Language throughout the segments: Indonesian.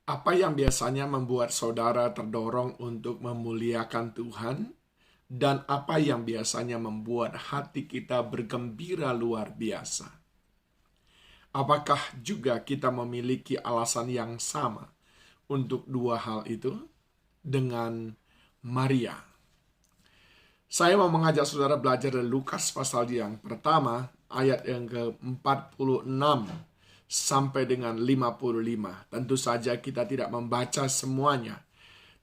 Apa yang biasanya membuat saudara terdorong untuk memuliakan Tuhan? Dan apa yang biasanya membuat hati kita bergembira luar biasa? Apakah juga kita memiliki alasan yang sama untuk dua hal itu dengan Maria? Saya mau mengajak saudara belajar dari Lukas pasal yang pertama, ayat yang ke-46 sampai dengan 55. Tentu saja kita tidak membaca semuanya,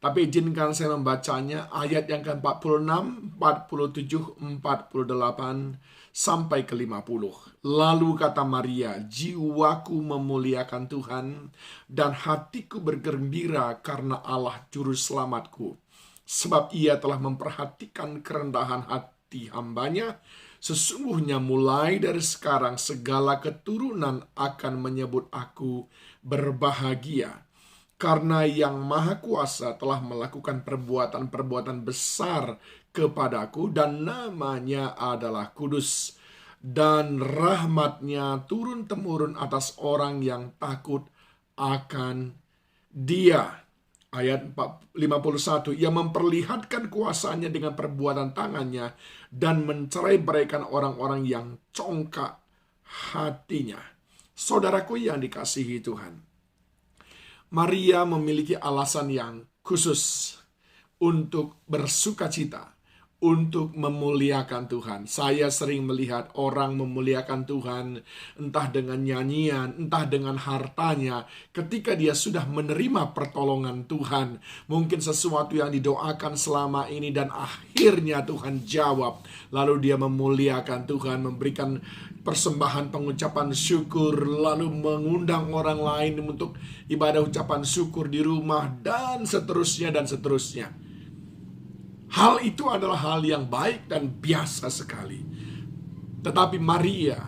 tapi izinkan saya membacanya ayat yang ke-46, 47, 48, sampai ke-50. Lalu kata Maria, jiwaku memuliakan Tuhan, dan hatiku bergembira karena Allah Juru Selamatku. Sebab ia telah memperhatikan kerendahan hati hambanya. Sesungguhnya mulai dari sekarang segala keturunan akan menyebut aku berbahagia. Karena Yang Maha Kuasa telah melakukan perbuatan-perbuatan besar kepadaku, dan namanya adalah kudus. Dan rahmatnya turun-temurun atas orang yang takut akan Dia. Ayat 51, ia memperlihatkan kuasanya dengan perbuatan tangannya dan mencerai-beraikan orang-orang yang congkak hatinya. Saudaraku yang dikasihi Tuhan, Maria memiliki alasan yang khusus untuk bersukacita, untuk memuliakan Tuhan. Saya sering melihat orang memuliakan Tuhan, entah dengan nyanyian, entah dengan hartanya. Ketika dia sudah menerima pertolongan Tuhan, mungkin sesuatu yang didoakan selama ini dan akhirnya Tuhan jawab. Lalu dia memuliakan Tuhan, memberikan persembahan pengucapan syukur, lalu mengundang orang lain untuk ibadah ucapan syukur di rumah, dan seterusnya dan seterusnya. Hal itu adalah hal yang baik dan biasa sekali. Tetapi Maria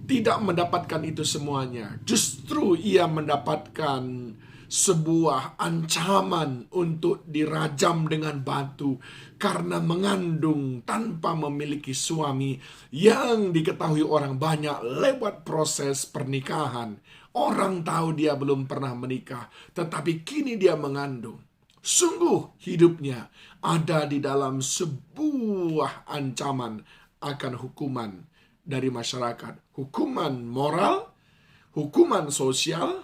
tidak mendapatkan itu semuanya. Justru ia mendapatkan sebuah ancaman untuk dirajam dengan batu karena mengandung tanpa memiliki suami, yang diketahui orang banyak lewat proses pernikahan. Orang tahu dia belum pernah menikah, tetapi kini dia mengandung. Sungguh hidupnya ada di dalam sebuah ancaman akan hukuman dari masyarakat. Hukuman moral, hukuman sosial,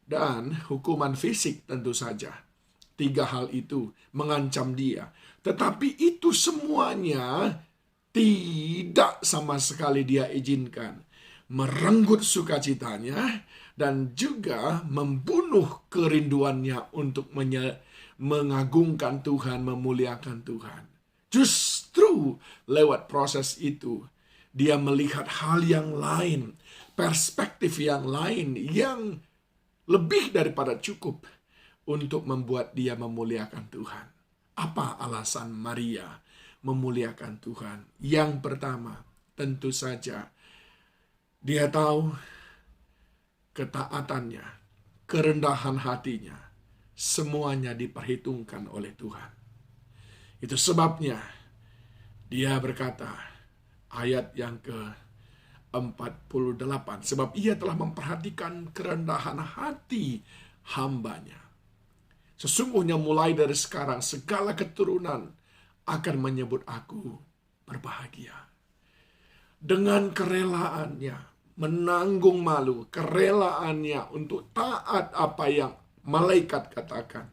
dan hukuman fisik tentu saja. 3 hal itu mengancam dia. Tetapi itu semuanya tidak sama sekali dia izinkan. Merenggut sukacitanya dan juga membunuh kerinduannya untuk mengagungkan Tuhan, memuliakan Tuhan. Justru lewat proses itu, dia melihat hal yang lain, perspektif yang lain, yang lebih daripada cukup untuk membuat dia memuliakan Tuhan. Apa alasan Maria memuliakan Tuhan? Yang pertama, tentu saja, dia tahu ketaatannya, kerendahan hatinya, semuanya diperhitungkan oleh Tuhan. Itu sebabnya dia berkata, ayat yang ke-48, sebab ia telah memperhatikan kerendahan hati hambanya. Sesungguhnya mulai dari sekarang segala keturunan akan menyebut aku berbahagia. Dengan kerelaannya menanggung malu, kerelaannya untuk taat apa yang malaikat katakan.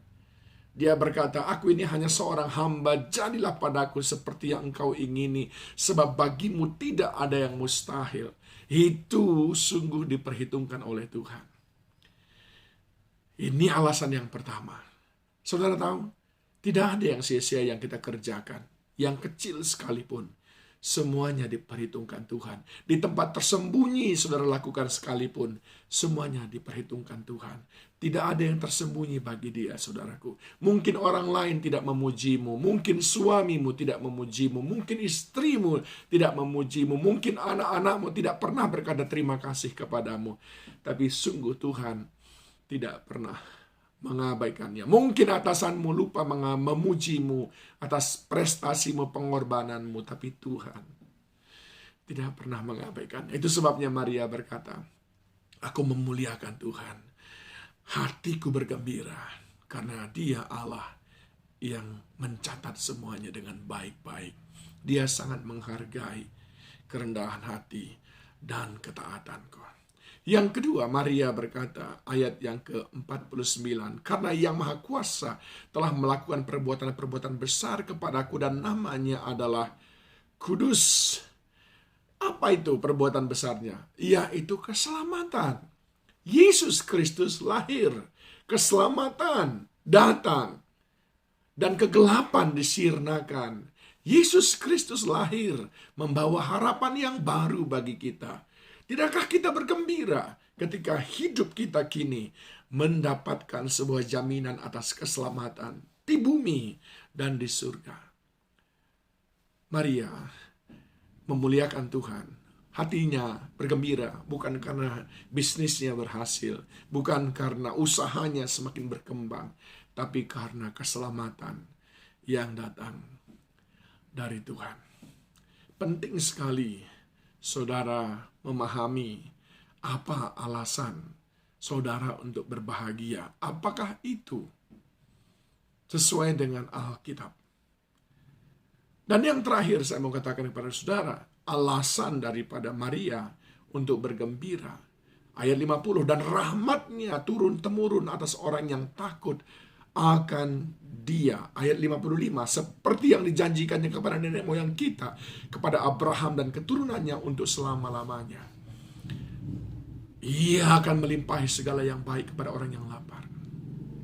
Dia berkata, aku ini hanya seorang hamba, jadilah padaku seperti yang engkau ingini, sebab bagimu tidak ada yang mustahil. Itu sungguh diperhitungkan oleh Tuhan. Ini alasan yang pertama. Saudara tahu, tidak ada yang sia-sia yang kita kerjakan, yang kecil sekalipun. Semuanya diperhitungkan Tuhan. Di tempat tersembunyi saudara lakukan sekalipun, semuanya diperhitungkan Tuhan. Tidak ada yang tersembunyi bagi Dia, saudaraku. Mungkin orang lain tidak memujimu, mungkin suamimu tidak memujimu, mungkin istrimu tidak memujimu, mungkin anak-anakmu tidak pernah berkata terima kasih kepadamu. Tapi sungguh Tuhan tidak pernah mengabaikannya. Mungkin atasanmu lupa memujimu atas prestasimu, pengorbananmu, tapi Tuhan tidak pernah mengabaikan. Itu sebabnya Maria berkata, aku memuliakan Tuhan. Hatiku bergembira karena Dia Allah yang mencatat semuanya dengan baik-baik. Dia sangat menghargai kerendahan hati dan ketaatanku. Yang kedua, Maria berkata, ayat yang ke-49, karena Yang Maha Kuasa telah melakukan perbuatan-perbuatan besar kepadaku dan namanya adalah Kudus. Apa itu perbuatan besarnya? Yaitu keselamatan. Yesus Kristus lahir, keselamatan datang, dan kegelapan disirnakan. Yesus Kristus lahir, membawa harapan yang baru bagi kita. Tidakkah kita bergembira ketika hidup kita kini mendapatkan sebuah jaminan atas keselamatan di bumi dan di surga? Maria memuliakan Tuhan. Hatinya bergembira bukan karena bisnisnya berhasil, bukan karena usahanya semakin berkembang, tapi karena keselamatan yang datang dari Tuhan. Penting sekali saudara memahami apa alasan saudara untuk berbahagia. Apakah itu sesuai dengan Alkitab? Dan yang terakhir saya mau katakan kepada saudara, alasan daripada Maria untuk bergembira. Ayat 50, dan rahmatnya turun-temurun atas orang yang takut akan Dia. Ayat 55, seperti yang dijanjikannya kepada nenek moyang kita, kepada Abraham dan keturunannya untuk selama-lamanya. Ia akan melimpahi segala yang baik kepada orang yang lapar.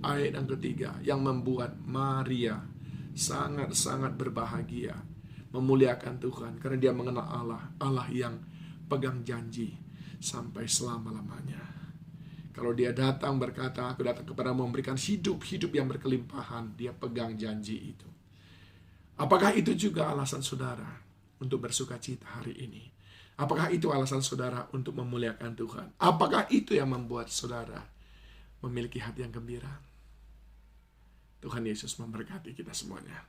Ayat yang ketiga, yang membuat Maria sangat-sangat berbahagia, memuliakan Tuhan, karena dia mengenal Allah, Allah yang pegang janji sampai selama-lamanya. Kalau dia datang berkata, aku datang kepada memberikan hidup yang berkelimpahan, dia pegang janji itu. Apakah itu juga alasan saudara untuk bersuka cita hari ini? Apakah itu alasan saudara untuk memuliakan Tuhan? Apakah itu yang membuat saudara memiliki hati yang gembira? Tuhan Yesus memberkati kita semuanya.